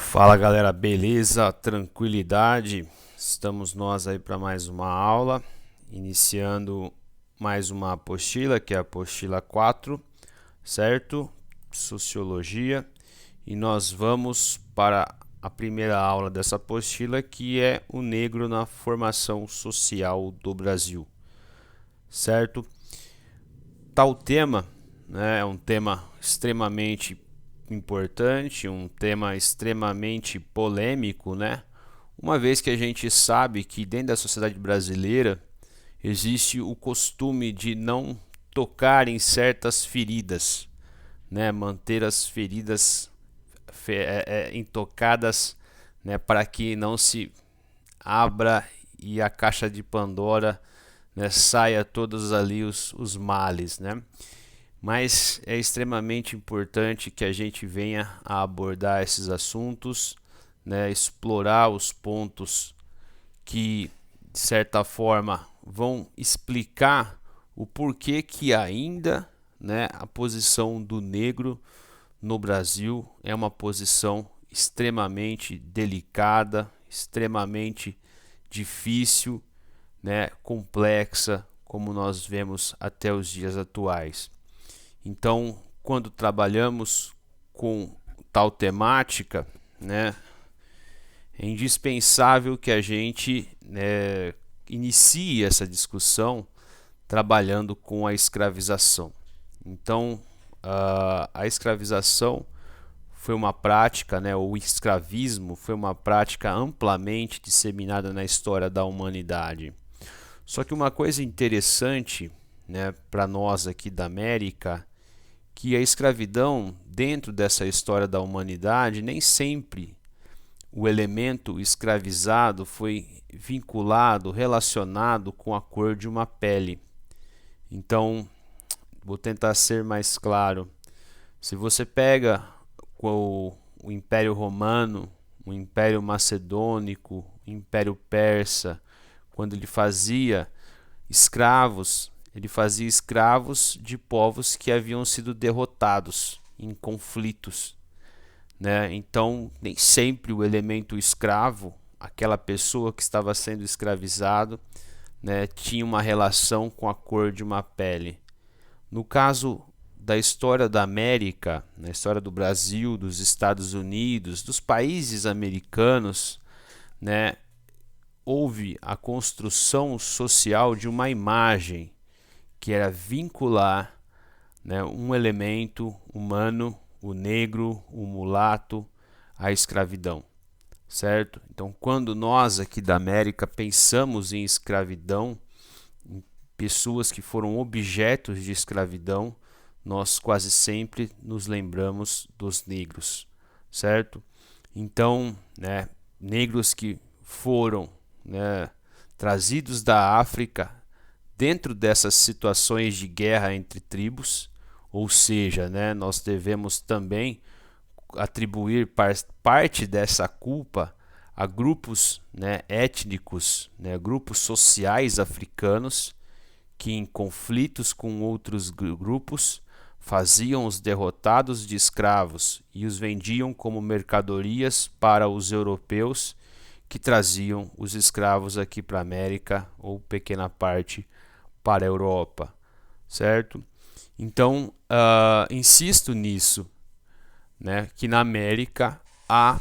Fala galera, beleza? Tranquilidade? Estamos nós aí para mais uma aula, iniciando mais uma apostila, que é a apostila 4, certo? Sociologia, e nós vamos para a primeira aula dessa apostila, que é o negro na formação social do Brasil, certo? Tal tema, né, é um tema extremamente importante, um tema extremamente polêmico, né? Uma vez que a gente sabe que dentro da sociedade brasileira existe o costume de não tocar em certas feridas, né? Manter as feridas intocadas, né? Para que não se abra e a caixa de Pandora, né? Saia todos ali os males, né? Mas é extremamente importante que a gente venha a abordar esses assuntos, né, explorar os pontos que, de certa forma, vão explicar o porquê que ainda, né, a posição do negro no Brasil é uma posição extremamente delicada, extremamente difícil, né, complexa, como nós vemos até os dias atuais. Então, quando trabalhamos com tal temática, né, é indispensável que a gente, né, inicie essa discussão trabalhando com a escravização. Então, a escravização foi uma prática, né, o escravismo foi uma prática amplamente disseminada na história da humanidade. Só que uma coisa interessante, né, para nós aqui da América, que a escravidão, dentro dessa história da humanidade, nem sempre o elemento escravizado foi vinculado, relacionado com a cor de uma pele. Então, vou tentar ser mais claro. Se você pega o Império Romano, o Império Macedônico, o Império Persa, quando ele fazia escravos, ele fazia escravos de povos que haviam sido derrotados em conflitos, né? Então, nem sempre o elemento escravo, aquela pessoa que estava sendo escravizado, né, tinha uma relação com a cor de uma pele. No caso da história da América, na história do Brasil, dos Estados Unidos, dos países americanos, né, houve a construção social de uma imagem que era vincular, né, um elemento humano, o negro, o mulato, à escravidão, certo? Então, quando nós aqui da América pensamos em escravidão, em pessoas que foram objetos de escravidão, nós quase sempre nos lembramos dos negros, certo? Então, né, negros que foram, né, trazidos da África dentro dessas situações de guerra entre tribos, ou seja, né, nós devemos também atribuir parte dessa culpa a grupos, né, étnicos, né, grupos sociais africanos que em conflitos com outros grupos faziam os derrotados de escravos e os vendiam como mercadorias para os europeus que traziam os escravos aqui para a América ou pequena parte para a Europa, certo? Então, insisto nisso, né, que na América há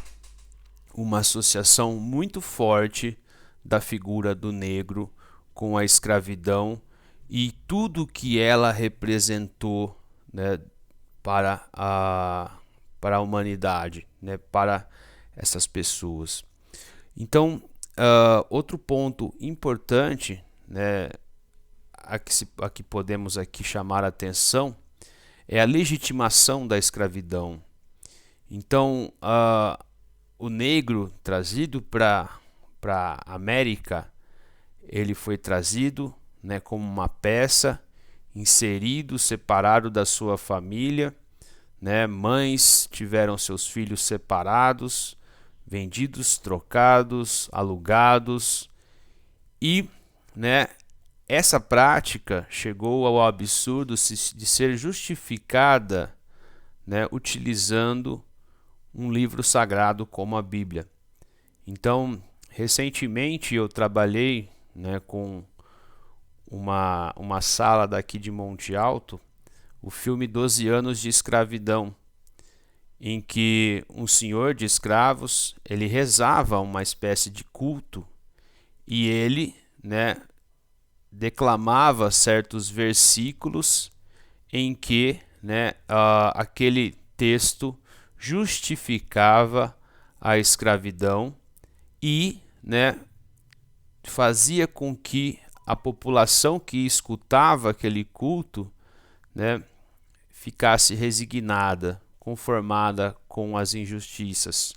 uma associação muito forte da figura do negro com a escravidão e tudo que ela representou, né, para a humanidade, né, para essas pessoas. Então, outro ponto importante, né, a que podemos aqui chamar a atenção é a legitimação da escravidão. Então, o negro trazido para a América, ele foi trazido, né, como uma peça, inserido, separado da sua família, né? Mães tiveram seus filhos separados, vendidos, trocados, alugados e, né, essa prática chegou ao absurdo de ser justificada, né, utilizando um livro sagrado como a Bíblia. Então, recentemente eu trabalhei, né, com uma sala daqui de Monte Alto, o filme 12 anos de escravidão, em que um senhor de escravos, ele rezava uma espécie de culto e ele, né, declamava certos versículos em que, né, aquele texto justificava a escravidão e, né, fazia com que a população que escutava aquele culto, né, ficasse resignada, conformada com as injustiças.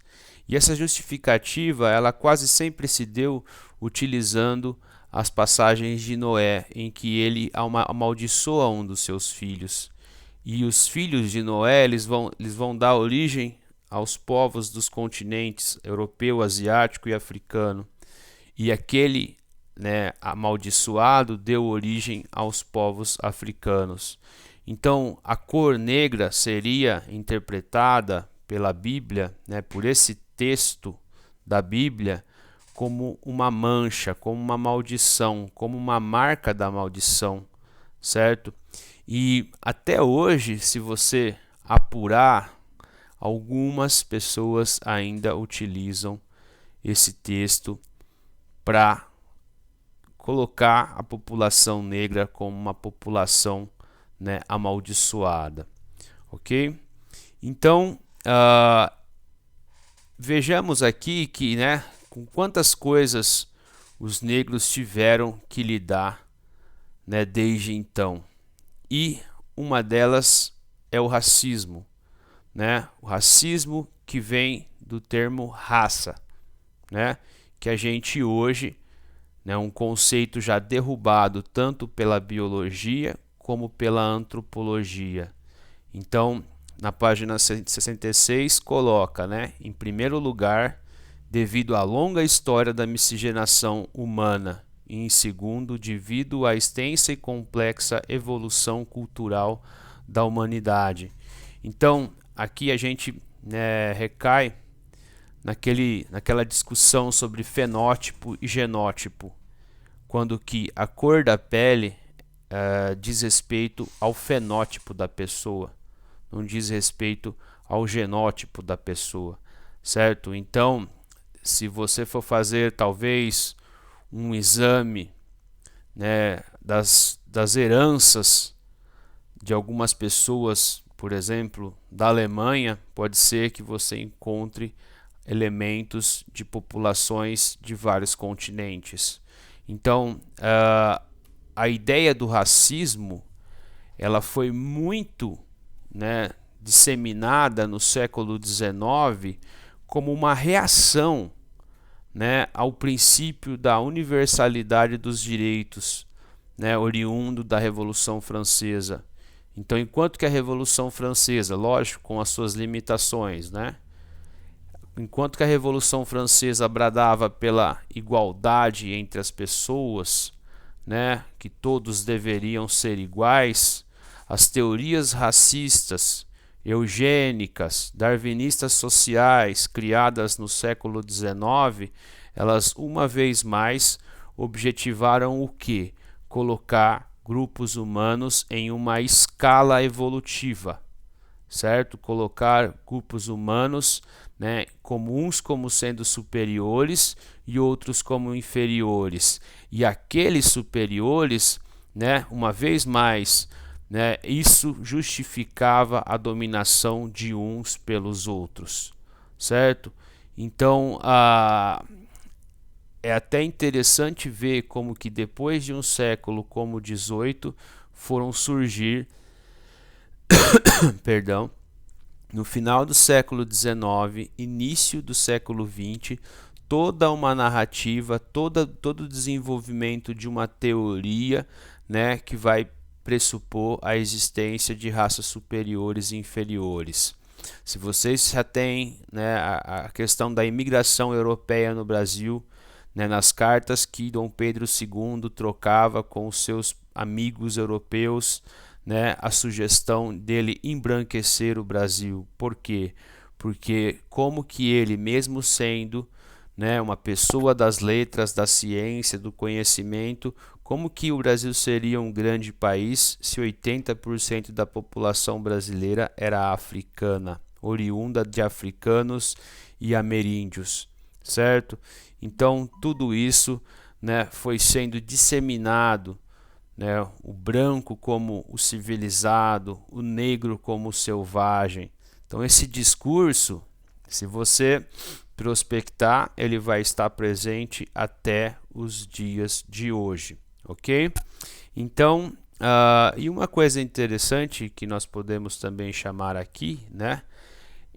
E essa justificativa, ela quase sempre se deu utilizando as passagens de Noé, em que ele amaldiçoa um dos seus filhos. E os filhos de Noé, eles vão dar origem aos povos dos continentes europeu, asiático e africano. E aquele, né, amaldiçoado deu origem aos povos africanos. Então, a cor negra seria interpretada pela Bíblia, né, por esse texto da Bíblia, como uma mancha, como uma maldição, como uma marca da maldição, certo? E até hoje, se você apurar, algumas pessoas ainda utilizam esse texto para colocar a população negra como uma população, né, amaldiçoada, ok? Então, vejamos aqui que, né, com quantas coisas os negros tiveram que lidar, né, desde então. E uma delas é o racismo, né? O racismo que vem do termo raça, né? Que a gente hoje, né, um conceito já derrubado tanto pela biologia como pela antropologia. Então, na página 66 coloca, né, em primeiro lugar, devido à longa história da miscigenação humana, e em segundo, devido à extensa e complexa evolução cultural da humanidade. Então, aqui a gente, né, recai naquela discussão sobre fenótipo e genótipo, quando que a cor da pele diz respeito ao fenótipo da pessoa, não diz respeito ao genótipo da pessoa, certo? Então, se você for fazer talvez um exame, né, das heranças de algumas pessoas, por exemplo, da Alemanha, pode ser que você encontre elementos de populações de vários continentes. Então, a ideia do racismo, ela foi muito, né, disseminada no século XIX como uma reação, né, ao princípio da universalidade dos direitos, né, oriundo da Revolução Francesa. Então, enquanto que a Revolução Francesa, lógico, com as suas limitações, né, enquanto que a Revolução Francesa bradava pela igualdade entre as pessoas, né, que todos deveriam ser iguais, as teorias racistas, eugênicas, darwinistas sociais criadas no século XIX, elas uma vez mais objetivaram o quê? Colocar grupos humanos em uma escala evolutiva, certo? Colocar grupos humanos, né, como sendo superiores e outros como inferiores. E aqueles superiores, né, uma vez mais, né, isso justificava a dominação de uns pelos outros, certo? Então, é até interessante ver como que depois de um século como o 18 foram surgir perdão, no final do século XIX, início do século XX, toda uma narrativa, todo o desenvolvimento de uma teoria, né, que vai pressupor a existência de raças superiores e inferiores. Se vocês já têm, né, a questão da imigração europeia no Brasil, né, nas cartas que Dom Pedro II trocava com os seus amigos europeus, né, a sugestão dele embranquecer o Brasil. Por quê? porque como que ele, mesmo sendo, né, uma pessoa das letras, da ciência, do conhecimento, como que o Brasil seria um grande país se 80% da população brasileira era africana, oriunda de africanos e ameríndios, certo? Então, tudo isso, né, foi sendo disseminado, né, o branco como o civilizado, o negro como o selvagem. Então, esse discurso, se você prospectar, ele vai estar presente até os dias de hoje, ok? Então, e uma coisa interessante que nós podemos também chamar aqui, né?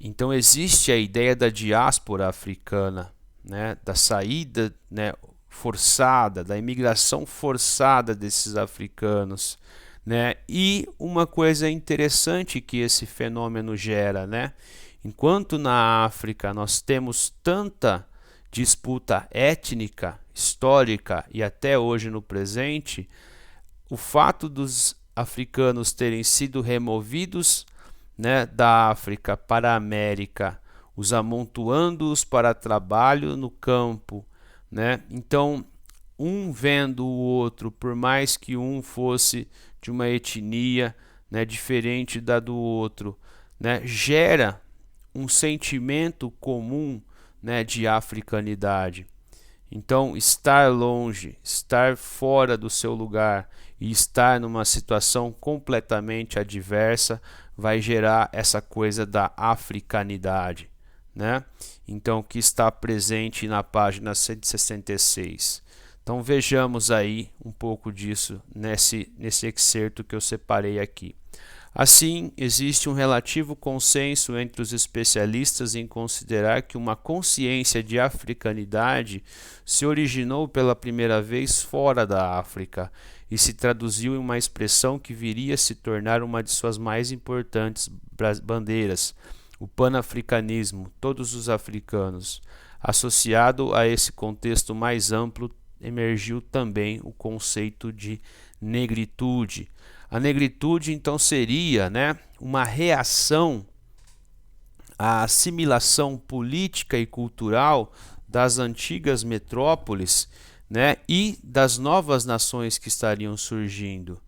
Então, existe a ideia da diáspora africana, né? Da saída, né, forçada, da imigração forçada desses africanos, né? E uma coisa interessante que esse fenômeno gera, né? Enquanto na África nós temos tanta disputa étnica, histórica e até hoje no presente, o fato dos africanos terem sido removidos, né, da África para a América, os amontoando-os para trabalho no campo, né? Então, um vendo o outro, por mais que um fosse de uma etnia, né, diferente da do outro, né, gera um sentimento comum, né, de africanidade. Então, estar longe, estar fora do seu lugar e estar numa situação completamente adversa vai gerar essa coisa da africanidade, né? Então, que está presente na página 166. Então, vejamos aí um pouco disso nesse excerto que eu separei aqui. Assim, existe um relativo consenso entre os especialistas em considerar que uma consciência de africanidade se originou pela primeira vez fora da África e se traduziu em uma expressão que viria a se tornar uma de suas mais importantes bandeiras, o panafricanismo, todos os africanos. Associado a esse contexto mais amplo, emergiu também o conceito de negritude. A negritude, então, seria, né, uma reação à assimilação política e cultural das antigas metrópoles, né, e das novas nações que estariam surgindo.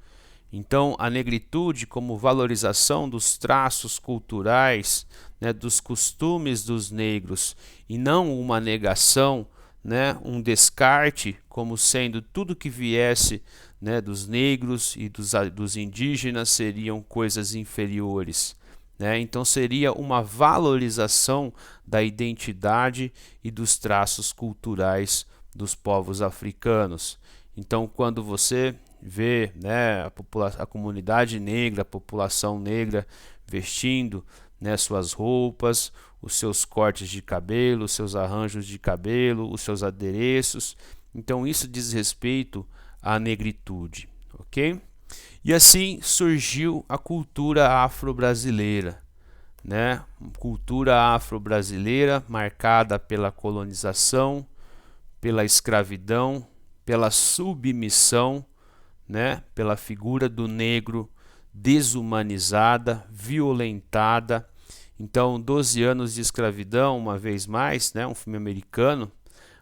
Então, a negritude, como valorização dos traços culturais, né, dos costumes dos negros, e não uma negação, né, um descarte, como sendo tudo que viesse, né, dos negros e dos indígenas seriam coisas inferiores, né? Então seria uma valorização da identidade e dos traços culturais dos povos africanos. Então, quando você vê, né, a comunidade negra, a população negra vestindo, né, suas roupas, os seus cortes de cabelo, os seus arranjos de cabelo, os seus adereços, então isso diz respeito à negritude, ok? E assim surgiu a cultura afro-brasileira, né? Cultura afro-brasileira marcada pela colonização, pela escravidão, pela submissão, né? Pela figura do negro desumanizada, violentada. Então, 12 anos de escravidão, uma vez mais, né? Um filme americano,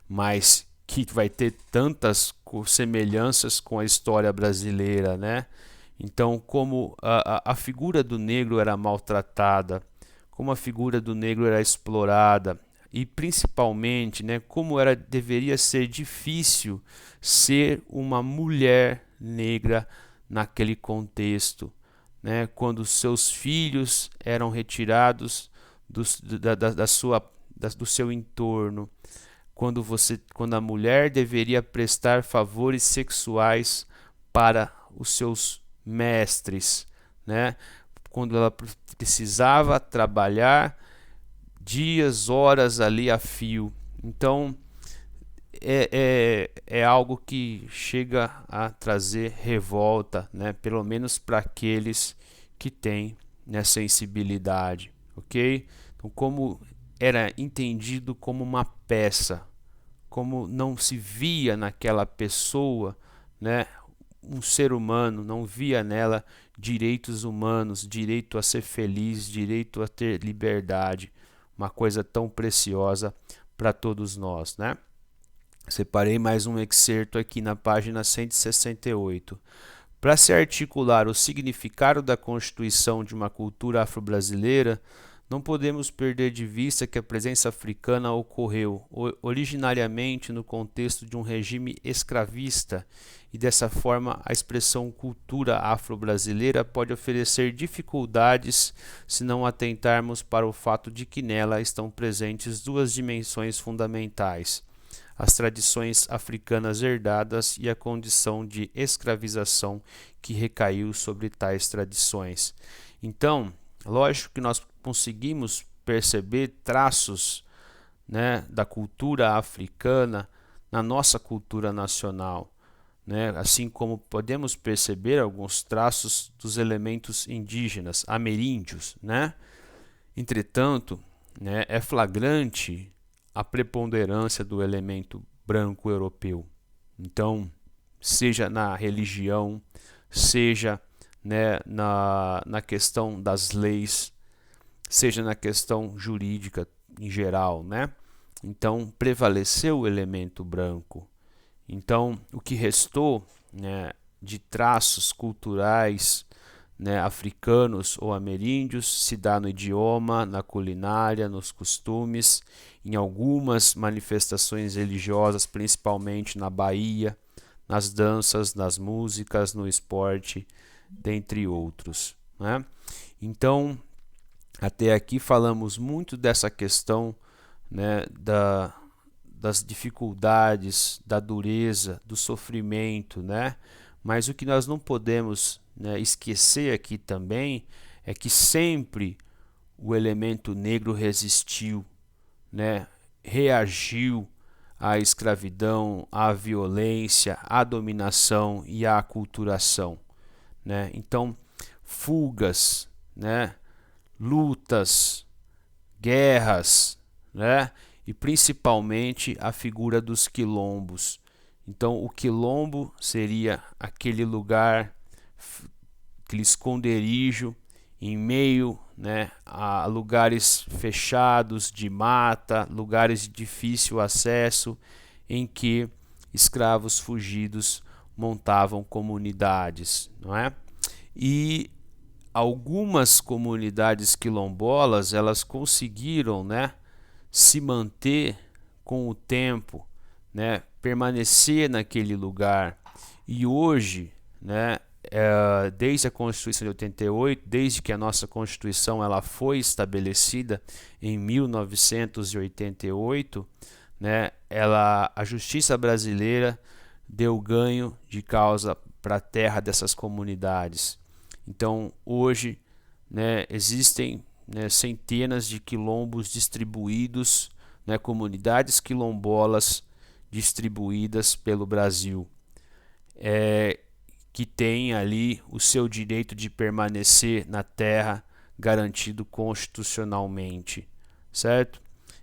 mas que vai ter tantas semelhanças com a história brasileira, né? Então, como a figura do negro era maltratada, como a figura do negro era explorada e principalmente, né, como deveria ser difícil ser uma mulher negra naquele contexto, né, quando seus filhos eram retirados do seu entorno, quando a mulher deveria prestar favores sexuais para os seus mestres, né? Quando ela precisava trabalhar dias, horas ali a fio. Então é algo que chega a trazer revolta, né? Pelo menos para aqueles que têm, né, sensibilidade, ok? Então, como era entendido como uma peça, como não se via naquela pessoa, né, um ser humano, não via nela direitos humanos, direito a ser feliz, direito a ter liberdade. uma coisa tão preciosa para todos nós, né? Separei mais um excerto aqui na página 168. Para se articular o significado da constituição de uma cultura afro-brasileira, não podemos perder de vista que a presença africana ocorreu originariamente no contexto de um regime escravista e dessa forma a expressão cultura afro-brasileira pode oferecer dificuldades se não atentarmos para o fato de que nela estão presentes duas dimensões fundamentais: as tradições africanas herdadas e a condição de escravização que recaiu sobre tais tradições. Então, lógico que nós conseguimos perceber traços, né, da cultura africana na nossa cultura nacional, né? Assim como podemos perceber alguns traços dos elementos indígenas, ameríndios, né? Entretanto, né, é flagrante a preponderância do elemento branco europeu. Então, seja na religião, seja, né, na questão das leis, seja na questão jurídica em geral, né? Então, prevaleceu o elemento branco. Então, o que restou, né, de traços culturais, né, africanos ou ameríndios se dá no idioma, na culinária, nos costumes, em algumas manifestações religiosas, principalmente na Bahia, nas danças, nas músicas, no esporte, dentre outros, né? Então, até aqui falamos muito dessa questão, né, das dificuldades, da dureza, do sofrimento, né? Mas o que nós não podemos, né, esquecer aqui também é que sempre o elemento negro resistiu, né? Reagiu à escravidão, à violência, à dominação e à aculturação, né? Então, fugas, né? Lutas, guerras, né? E principalmente a figura dos quilombos. Então, o quilombo seria aquele lugar, aquele esconderijo em meio, né, a lugares fechados de mata, lugares de difícil acesso, em que escravos fugidos montavam comunidades, não é? E algumas comunidades quilombolas, elas conseguiram, né, se manter com o tempo, né, permanecer naquele lugar. E hoje, né, desde a Constituição de 88, desde que a nossa Constituição ela foi estabelecida em 1988, né, a Justiça brasileira deu ganho de causa para a terra dessas comunidades. Então, hoje, né, existem, né, centenas de quilombos distribuídos, né, comunidades quilombolas distribuídas pelo Brasil, que têm ali o seu direito de permanecer na terra garantido constitucionalmente, certo?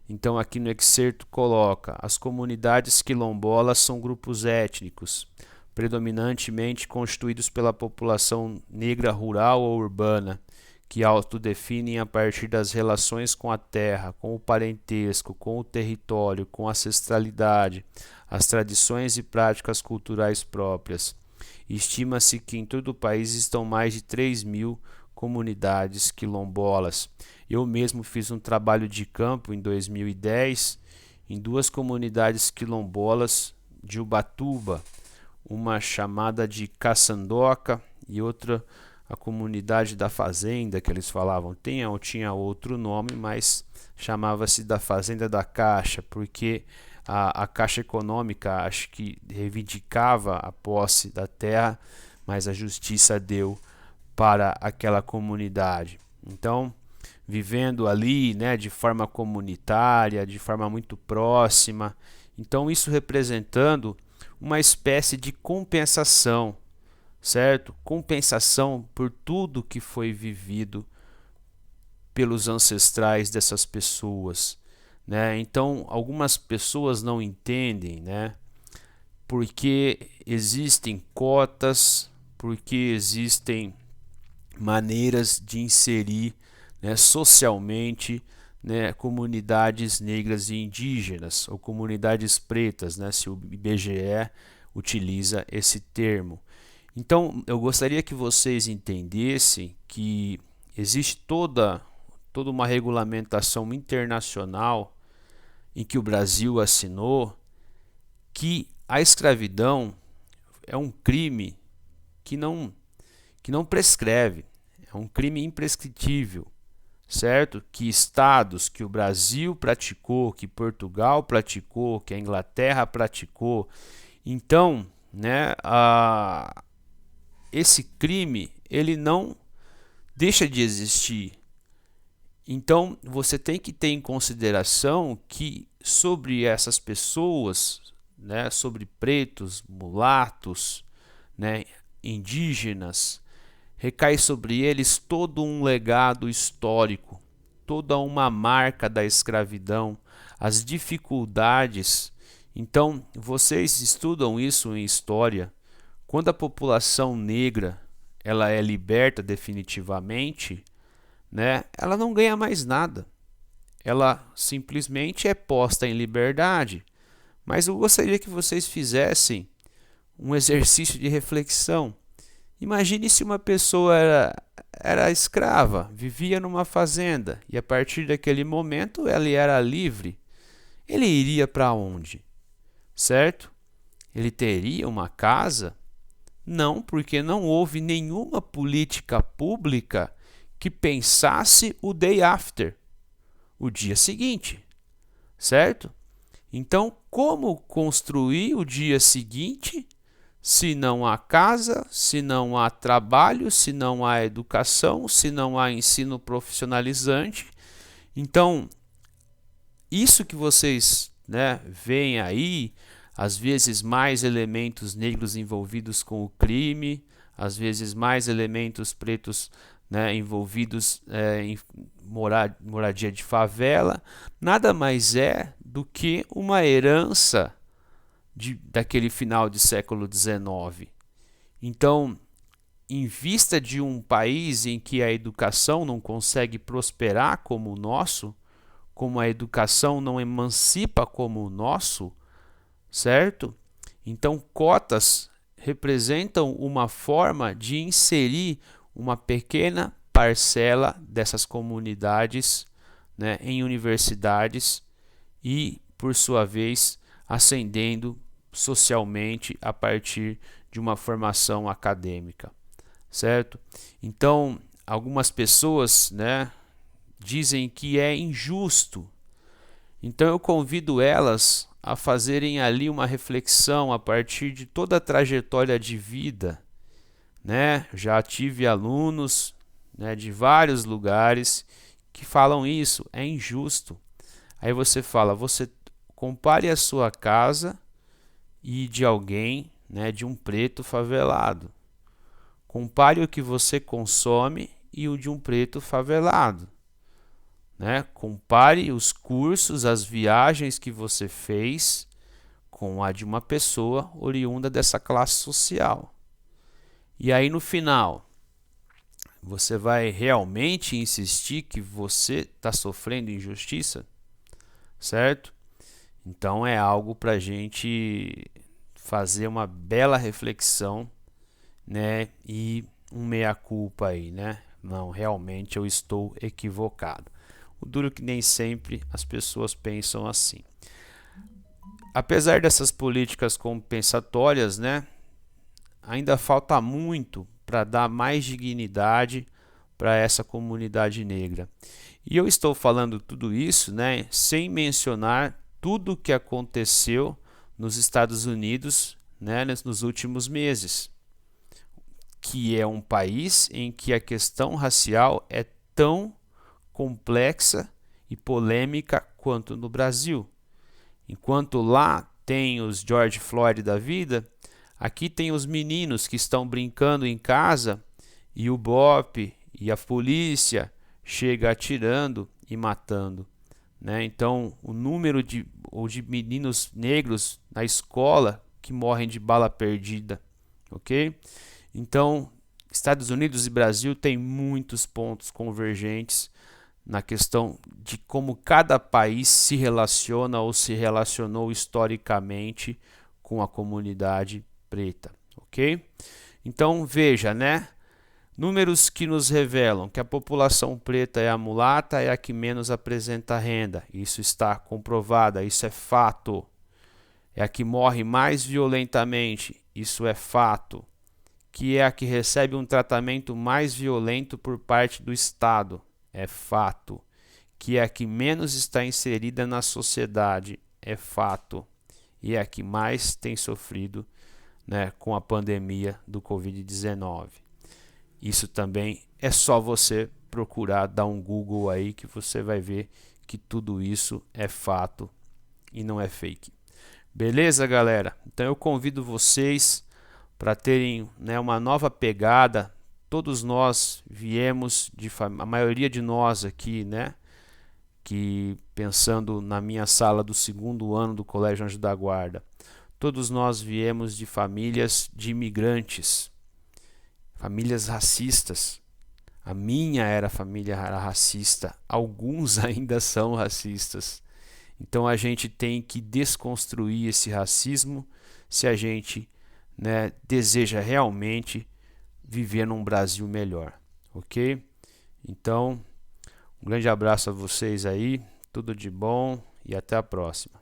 Então aqui no excerto coloca: as comunidades quilombolas são grupos étnicos, predominantemente constituídos pela população negra rural ou urbana, que autodefinem a partir das relações com a terra, com o parentesco, com o território, com a ancestralidade, as tradições e práticas culturais próprias. Estima-se que em todo o país estão mais de 3.000 comunidades quilombolas. Eu mesmo fiz um trabalho de campo em 2010 em duas comunidades quilombolas de Ubatuba, uma chamada de Caçandoca e outra a comunidade da Fazenda, que eles falavam. Tinha outro nome, mas chamava-se da Fazenda da Caixa, porque a Caixa Econômica acho que reivindicava a posse da terra, mas a justiça deu para aquela comunidade. Então, vivendo ali, né, de forma comunitária, de forma muito próxima, então isso representando uma espécie de compensação, certo? Compensação por tudo que foi vivido pelos ancestrais dessas pessoas, né? Então, algumas pessoas não entendem, né? Porque existem cotas, porque existem maneiras de inserir, né, socialmente né, comunidades negras e indígenas, ou comunidades pretas, né, se o IBGE utiliza esse termo. Então, eu gostaria que vocês entendessem que existe toda uma regulamentação internacional em que o Brasil assinou, que a escravidão é um crime que não prescreve, é um crime imprescritível, certo? Que estados que o Brasil praticou, que Portugal praticou, que a Inglaterra praticou. Então, né, esse crime ele não deixa de existir. Então, você tem que ter em consideração que sobre essas pessoas, né, sobre pretos, mulatos, né, indígenas, recai sobre eles todo um legado histórico, toda uma marca da escravidão, as dificuldades. Então, vocês estudam isso em história. Quando a população negra ela é liberta definitivamente, né, ela não ganha mais nada. Ela simplesmente é posta em liberdade. Mas eu gostaria que vocês fizessem um exercício de reflexão. Imagine se uma pessoa era escrava, vivia numa fazenda e a partir daquele momento ele era livre. Ele iria para onde? Certo? Ele teria uma casa? Não, porque não houve nenhuma política pública que pensasse o day after, o dia seguinte, certo? Então, como construir o dia seguinte se não há casa, se não há trabalho, se não há educação, se não há ensino profissionalizante? Então, isso que vocês, né, veem aí, às vezes mais elementos negros envolvidos com o crime, às vezes mais elementos pretos, né, envolvidos em moradia de favela, nada mais é do que uma herança daquele final de século XIX. Então, em vista de um país em que a educação não consegue prosperar como o nosso, como a educação não emancipa como o nosso, certo? Então, cotas representam uma forma de inserir uma pequena parcela dessas comunidades, né, em universidades e, por sua vez, ascendendo socialmente a partir de uma formação acadêmica, certo? Então, algumas pessoas, né, dizem que é injusto. Então, eu convido elas a fazerem ali uma reflexão a partir de toda a trajetória de vida, né? Já tive alunos, né, de vários lugares que falam isso, é injusto. Aí você fala, você compare a sua casa e de alguém, né, de um preto favelado. Compare o que você consome e o de um preto favelado. Né? Compare os cursos, as viagens que você fez com a de uma pessoa oriunda dessa classe social. E aí no final, você vai realmente insistir que você está sofrendo injustiça? Certo? Então é algo para a gente fazer uma bela reflexão, né? E um meia-culpa aí, né? Não, realmente eu estou equivocado. O duro é que nem sempre as pessoas pensam assim. Apesar dessas políticas compensatórias, né, ainda falta muito para dar mais dignidade para essa comunidade negra. E eu estou falando tudo isso, né, sem mencionar tudo o que aconteceu nos Estados Unidos, né, nos últimos meses, que é um país em que a questão racial é tão complexa e polêmica quanto no Brasil. Enquanto lá tem os George Floyd da vida, aqui tem os meninos que estão brincando em casa e o BOP e a polícia chega atirando e matando, né? Então, o número de meninos negros na escola que morrem de bala perdida, ok? Então, Estados Unidos e Brasil têm muitos pontos convergentes na questão de como cada país se relaciona ou se relacionou historicamente com a comunidade preta, ok? Então veja, né? Números que nos revelam que a população preta é a mulata, é a que menos apresenta renda. Isso está comprovado, isso é fato. É a que morre mais violentamente, isso é fato. Que é a que recebe um tratamento mais violento por parte do Estado, é fato. Que é a que menos está inserida na sociedade, é fato. E é a que mais tem sofrido, né, com a pandemia do Covid-19. Isso também é só você procurar, dar um Google aí que você vai ver que tudo isso é fato e não é fake. Beleza, galera? Então eu convido vocês para terem, né, uma nova pegada. Todos nós viemos a maioria de nós aqui, né, que pensando na minha sala do 2º ano do Colégio Anjo da Guarda, todos nós viemos de famílias de imigrantes, famílias racistas. A minha família era racista, alguns ainda são racistas. Então a gente tem que desconstruir esse racismo se a gente, né, deseja realmente viver num Brasil melhor, ok? Então, um grande abraço a vocês aí, tudo de bom e até a próxima.